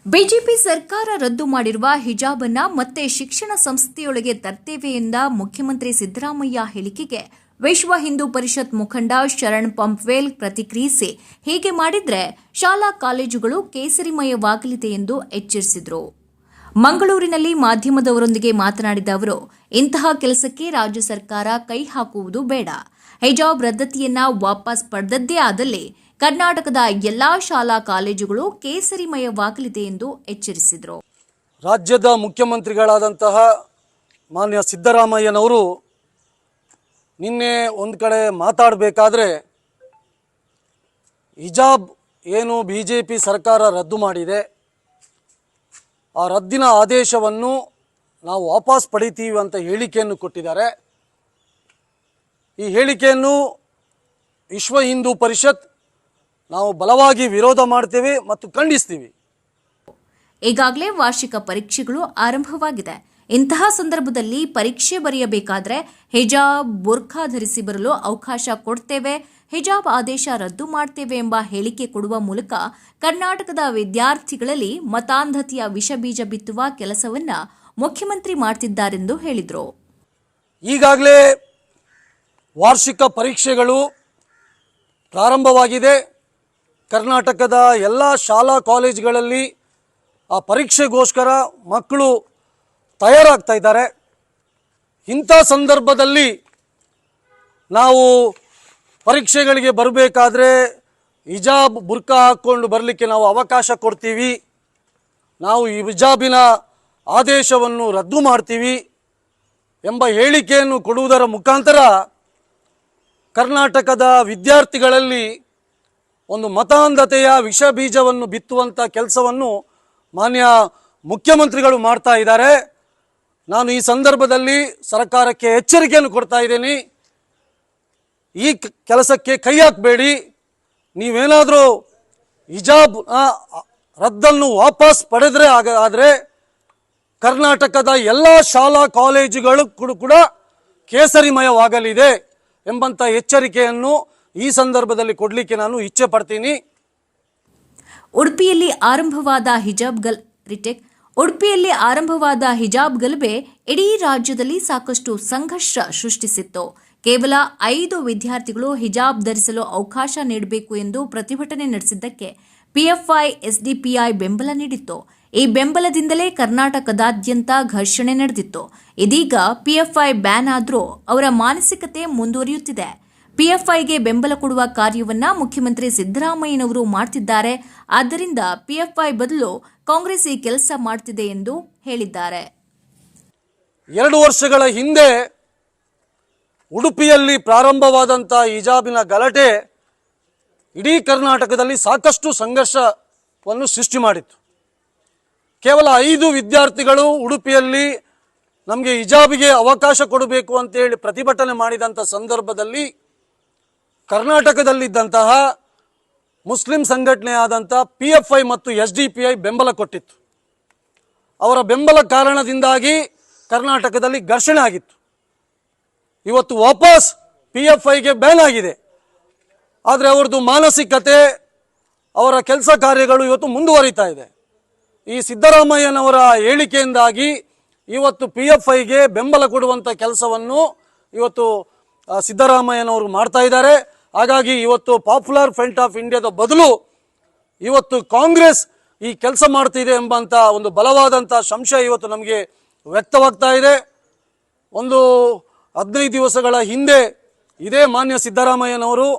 BJP ಸರ್ಕಾರ ರದ್ದು ಮಾಡಿರುವ ಹಿಜಾಬ್ ಅನ್ನು ಮತ್ತೆ ಶಿಕ್ಷಣ ಸಂಸ್ಥೆಯೊಳಗೆ ತರ್ತೇವೆ ಎಂದ ಮುಖ್ಯಮಂತ್ರಿ ಸಿದ್ದರಾಮಯ್ಯ ಹೇಳಿಕೆಗೆ ವಿಶ್ವ ಹಿಂದೂ ಪರಿಷತ್ ಮುಖಂಡ ಶರಣ್ ಪಂಪ್ವೇಲ್ ಪ್ರತಿಕ್ರಿಯಿಸಿ, ಹೀಗೆ ಮಾಡಿದ್ರೆ ಶಾಲಾ ಕಾಲೇಜುಗಳು ಕೇಸರಿಮಯವಾಗಲಿದೆ ಎಂದು ಎಚ್ಚರಿಸಿದರು. ಮಂಗಳೂರಿನಲ್ಲಿ ಮಾಧ್ಯಮದವರೊಂದಿಗೆ ಮಾತನಾಡಿದ ಅವರು, ಇಂತಹ ಕೆಲಸಕ್ಕೆ ರಾಜ್ಯ ಸರ್ಕಾರ ಕೈ ಹಾಕುವುದು ಬೇಡ. ಹಿಜಾಬ್ ರದ್ದತಿಯನ್ನ ವಾಪಸ್ ಪಡೆದದ್ದೇ ಆದಲ್ಲಿ ಕರ್ನಾಟಕದ ಎಲ್ಲಾ ಶಾಲಾ ಕಾಲೇಜುಗಳು ಕೇಸರಿಮಯವಾಗಲಿದೆ ಎಂದು ಎಚ್ಚರಿಸಿದರು. ರಾಜ್ಯದ ಮುಖ್ಯಮಂತ್ರಿಗಳಾದಂತಹ ಮಾನ್ಯ ಸಿದ್ದರಾಮಯ್ಯನವರು ನಿನ್ನೆ ಒಂದು ಕಡೆ ಮಾತಾಡಬೇಕಾದ್ರೆ ಹಿಜಾಬ್ ಏನು ಬಿಜೆಪಿ ಸರ್ಕಾರ ರದ್ದು ಮಾಡಿದೆ, ಆ ರದ್ದಿನ ಆದೇಶವನ್ನು ನಾವು ವಾಪಸ್ ಪಡಿತೀವಿ ಅಂತ ಹೇಳಿಕೆಯನ್ನು ಕೊಟ್ಟಿದ್ದಾರೆ. ಈ ಹೇಳಿಕೆಯನ್ನು ವಿಶ್ವ ಹಿಂದೂ ಪರಿಷತ್ ನಾವು ಬಲವಾಗಿ ವಿರೋಧ ಮಾಡ್ತೇವೆ ಮತ್ತು ಖಂಡಿಸ್ತೀವಿ. ಈಗಾಗಲೇ ವಾರ್ಷಿಕ ಪರೀಕ್ಷೆಗಳು ಆರಂಭವಾಗಿದೆ. ಇಂತಹ ಸಂದರ್ಭದಲ್ಲಿ ಪರೀಕ್ಷೆ ಬರೆಯಬೇಕಾದ್ರೆ ಹಿಜಾಬ್, ಬುರ್ಖಾ ಧರಿಸಿ ಬರಲು ಅವಕಾಶ ಕೊಡ್ತೇವೆ, ಹಿಜಾಬ್ ಆದೇಶ ರದ್ದು ಮಾಡ್ತೇವೆ ಎಂಬ ಹೇಳಿಕೆ ಕೊಡುವ ಮೂಲಕ ಕರ್ನಾಟಕದ ವಿದ್ಯಾರ್ಥಿಗಳಲ್ಲಿ ಮತಾಂಧತೆಯ ವಿಷಬೀಜ ಬಿತ್ತುವ ಕೆಲಸವನ್ನ ಮುಖ್ಯಮಂತ್ರಿ ಮಾಡ್ತಿದ್ದಾರೆಂದು ಹೇಳಿದರು. ಈಗಾಗಲೇ ವಾರ್ಷಿಕ ಪರೀಕ್ಷೆಗಳು ಪ್ರಾರಂಭವಾಗಿದೆ. ಕರ್ನಾಟಕದ ಎಲ್ಲ ಶಾಲಾ ಕಾಲೇಜುಗಳಲ್ಲಿ ಆ ಪರೀಕ್ಷೆಗೋಸ್ಕರ ಮಕ್ಕಳು ತಯಾರಾಗ್ತಾ ಇದ್ದಾರೆ. ಇಂಥ ಸಂದರ್ಭದಲ್ಲಿ ನಾವು ಪರೀಕ್ಷೆಗಳಿಗೆ ಬರಬೇಕಾದ್ರೆ ಹಿಜಾಬ್, ಬುರ್ಕಾ ಹಾಕ್ಕೊಂಡು ಬರಲಿಕ್ಕೆ ನಾವು ಅವಕಾಶ ಕೊಡ್ತೀವಿ, ನಾವು ಈ ಹಿಜಾಬಿನ ಆದೇಶವನ್ನು ರದ್ದು ಮಾಡ್ತೀವಿ ಎಂಬ ಹೇಳಿಕೆಯನ್ನು ಕೊಡುವುದರ ಮುಖಾಂತರ ಕರ್ನಾಟಕದ ವಿದ್ಯಾರ್ಥಿಗಳಲ್ಲಿ ಒಂದು ಮತಾಂಧತೆಯ ವಿಷ ಬೀಜವನ್ನು ಬಿತ್ತುವಂಥ ಕೆಲಸವನ್ನು ಮಾನ್ಯ ಮುಖ್ಯಮಂತ್ರಿಗಳು ಮಾಡ್ತಾ ಇದ್ದಾರೆ. ನಾನು ಈ ಸಂದರ್ಭದಲ್ಲಿ ಸರ್ಕಾರಕ್ಕೆ ಎಚ್ಚರಿಕೆಯನ್ನು ಕೊಡ್ತಾ ಇದ್ದೀನಿ. ಈ ಕೆಲಸಕ್ಕೆ ಕೈ ಹಾಕಬೇಡಿ. ನೀವೇನಾದರೂ ಹಿಜಾಬ್ ರದ್ದನ್ನು ವಾಪಸ್ ಪಡೆದರೆ ಆದರೆ ಕರ್ನಾಟಕದ ಎಲ್ಲ ಶಾಲಾ ಕಾಲೇಜುಗಳು ಕೂಡ ಕೇಸರಿಮಯವಾಗಲಿದೆ ಎಂಬಂಥ ಎಚ್ಚರಿಕೆಯನ್ನು ಈ ಸಂದರ್ಭದಲ್ಲಿ ಕೊಡಲಿಕ್ಕೆ ನಾನು ಇಚ್ಛೆ ಪಡ್ತೀನಿ. ಉಡುಪಿಯಲ್ಲಿ ಆರಂಭವಾದ ಹಿಜಾಬ್ ಗಲಭೆ ಇಡೀ ರಾಜ್ಯದಲ್ಲಿ ಸಾಕಷ್ಟು ಸಂಘರ್ಷ ಸೃಷ್ಟಿಸಿತ್ತು. ಕೇವಲ 5 ವಿದ್ಯಾರ್ಥಿಗಳು ಹಿಜಾಬ್ ಧರಿಸಲು ಅವಕಾಶ ನೀಡಬೇಕು ಎಂದು ಪ್ರತಿಭಟನೆ ನಡೆಸಿದ್ದಕ್ಕೆ ಪಿಎಫ್ಐ, ಎಸ್ಡಿಪಿಐ ಬೆಂಬಲ ನೀಡಿತ್ತು. ಈ ಬೆಂಬಲದಿಂದಲೇ ಕರ್ನಾಟಕದಾದ್ಯಂತ ಘರ್ಷಣೆ ನಡೆದಿತ್ತು. ಇದೀಗ ಪಿಎಫ್ಐ ಬ್ಯಾನ್ ಆದರೂ ಅವರ ಮಾನಸಿಕತೆ ಮುಂದುವರಿಯುತ್ತಿದೆ. ಪಿಎಫ್ಐಗೆ ಬೆಂಬಲ ಕೊಡುವ ಕಾರ್ಯವನ್ನ ಮುಖ್ಯಮಂತ್ರಿ ಸಿದ್ದರಾಮಯ್ಯನವರು ಮಾಡ್ತಿದ್ದಾರೆ. ಆದ್ದರಿಂದ ಪಿಎಫ್ಐ ಬದಲು ಕಾಂಗ್ರೆಸ್ ಈ ಕೆಲಸ ಮಾಡ್ತಿದೆ ಎಂದು ಹೇಳಿದ್ದಾರೆ. 2 ವರ್ಷಗಳ ಹಿಂದೆ ಉಡುಪಿಯಲ್ಲಿ ಪ್ರಾರಂಭವಾದಂಥ ಹಿಜಾಬಿನ ಗಲಾಟೆ ಇಡೀ ಕರ್ನಾಟಕದಲ್ಲಿ ಸಾಕಷ್ಟು ಸಂಘರ್ಷವನ್ನು ಸೃಷ್ಟಿ ಮಾಡಿತ್ತು. ಕೇವಲ 5 ವಿದ್ಯಾರ್ಥಿಗಳು ಉಡುಪಿಯಲ್ಲಿ ನಮಗೆ ಹಿಜಾಬಿಗೆ ಅವಕಾಶ ಕೊಡಬೇಕು ಅಂತೇಳಿ ಪ್ರತಿಭಟನೆ ಮಾಡಿದಂಥ ಸಂದರ್ಭದಲ್ಲಿ ಕರ್ನಾಟಕದಲ್ಲಿದ್ದಂತಹ ಮುಸ್ಲಿಂ ಸಂಘಟನೆಯಾದಂಥ ಪಿಎಫ್ಐ ಮತ್ತು ಎಸ್ಡಿಪಿಐ ಬೆಂಬಲ ಕೊಟ್ಟಿತ್ತು. ಅವರ ಬೆಂಬಲ ಕಾರಣದಿಂದಾಗಿ ಕರ್ನಾಟಕದಲ್ಲಿ ಘರ್ಷಣೆ ಆಗಿತ್ತು. ಇವತ್ತು ವಾಪಸ್ ಪಿಎಫ್ಐಗೆ ಬ್ಯಾನ್ ಆಗಿದೆ. ಆದರೆ ಅವರದ್ದು ಮಾನಸಿಕತೆ, ಅವರ ಕೆಲಸ ಕಾರ್ಯಗಳು ಇವತ್ತು ಮುಂದುವರಿತಾ ಇದೆ. ಈ ಸಿದ್ದರಾಮಯ್ಯನವರ ಹೇಳಿಕೆಯಿಂದಾಗಿ ಇವತ್ತು ಪಿಎಫ್ಐಗೆ ಬೆಂಬಲ ಕೊಡುವಂಥ ಕೆಲಸವನ್ನು ಇವತ್ತು ಸಿದ್ದರಾಮಯ್ಯನವರು ಮಾಡ್ತಾ ಇದ್ದಾರೆ. ಹಾಗಾಗಿ ಇವತ್ತು ಪಾಪ್ಯುಲರ್ ಫ್ರಂಟ್ ಆಫ್ ಇಂಡಿಯಾದ ಬದಲು ಇವತ್ತು ಕಾಂಗ್ರೆಸ್ ಈ ಕೆಲಸ ಮಾಡ್ತಿದೆ ಎಂಬಂಥ ಒಂದು ಬಲವಾದಂಥ ಸಂಶಯ ಇವತ್ತು ನಮಗೆ ವ್ಯಕ್ತವಾಗ್ತಾ ಇದೆ. ಒಂದು 15 ದಿವಸಗಳ ಹಿಂದೆ ಇದೇ ಮಾನ್ಯ ಸಿದ್ದರಾಮಯ್ಯನವರು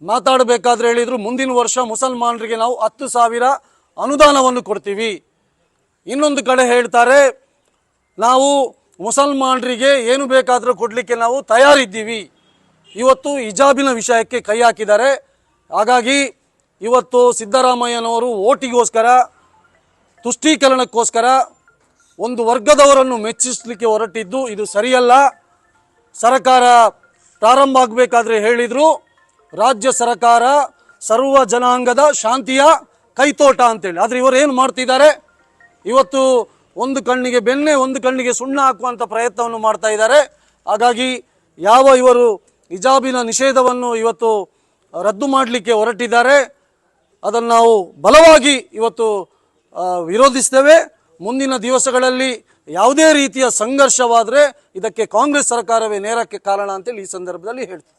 ಮಾತಾಡಬೇಕಾದ್ರೆ ಹೇಳಿದರು, ಮುಂದಿನ ವರ್ಷ ಮುಸಲ್ಮಾನರಿಗೆ ನಾವು 10,000 ಅನುದಾನವನ್ನು ಕೊಡ್ತೀವಿ. ಇನ್ನೊಂದು ಕಡೆ ಹೇಳ್ತಾರೆ, ನಾವು ಮುಸಲ್ಮಾನರಿಗೆ ಏನು ಬೇಕಾದರೂ ಕೊಡಲಿಕ್ಕೆ ನಾವು ತಯಾರಿದ್ದೀವಿ. ಇವತ್ತು ಹಿಜಾಬಿನ ವಿಷಯಕ್ಕೆ ಕೈ ಹಾಕಿದ್ದಾರೆ. ಹಾಗಾಗಿ ಇವತ್ತು ಸಿದ್ದರಾಮಯ್ಯನವರು ಓಟಿಗೋಸ್ಕರ, ತುಷ್ಟೀಕರಣಕ್ಕೋಸ್ಕರ ಒಂದು ವರ್ಗದವರನ್ನು ಮೆಚ್ಚಿಸಲಿಕ್ಕೆ ಹೊರಟಿದ್ದು ಇದು ಸರಿಯಲ್ಲ. ಸರ್ಕಾರ ಪ್ರಾರಂಭ ಆಗಬೇಕಾದ್ರೆ ಹೇಳಿದರು, ರಾಜ್ಯ ಸರ್ಕಾರ ಸರ್ವ ಜನಾಂಗದ ಶಾಂತಿಯ ಕೈತೋಟ ಅಂತೇಳಿ. ಆದರೆ ಇವರು ಏನು ಮಾಡ್ತಿದ್ದಾರೆ, ಇವತ್ತು ಒಂದು ಕಣ್ಣಿಗೆ ಬೆಣ್ಣೆ ಒಂದು ಕಣ್ಣಿಗೆ ಸುಣ್ಣ ಹಾಕುವಂಥ ಪ್ರಯತ್ನವನ್ನು ಮಾಡ್ತಾ ಇದ್ದಾರೆ. ಹಾಗಾಗಿ ಇವರು ಹಿಜಾಬಿನ ನಿಷೇಧವನ್ನು ಇವತ್ತು ರದ್ದು ಮಾಡಲಿಕ್ಕೆ ಹೊರಟಿದ್ದಾರೆ, ಅದನ್ನು ನಾವು ಬಲವಾಗಿ ಇವತ್ತು ವಿರೋಧಿಸ್ತೇವೆ. ಮುಂದಿನ ದಿವಸಗಳಲ್ಲಿ ಯಾವುದೇ ರೀತಿಯ ಸಂಘರ್ಷವಾದರೆ ಇದಕ್ಕೆ ಕಾಂಗ್ರೆಸ್ ಸರ್ಕಾರವೇ ನೇರಕ್ಕೆ ಕಾರಣ ಅಂತೇಳಿ ಈ ಸಂದರ್ಭದಲ್ಲಿ ಹೇಳ್ತೀನಿ.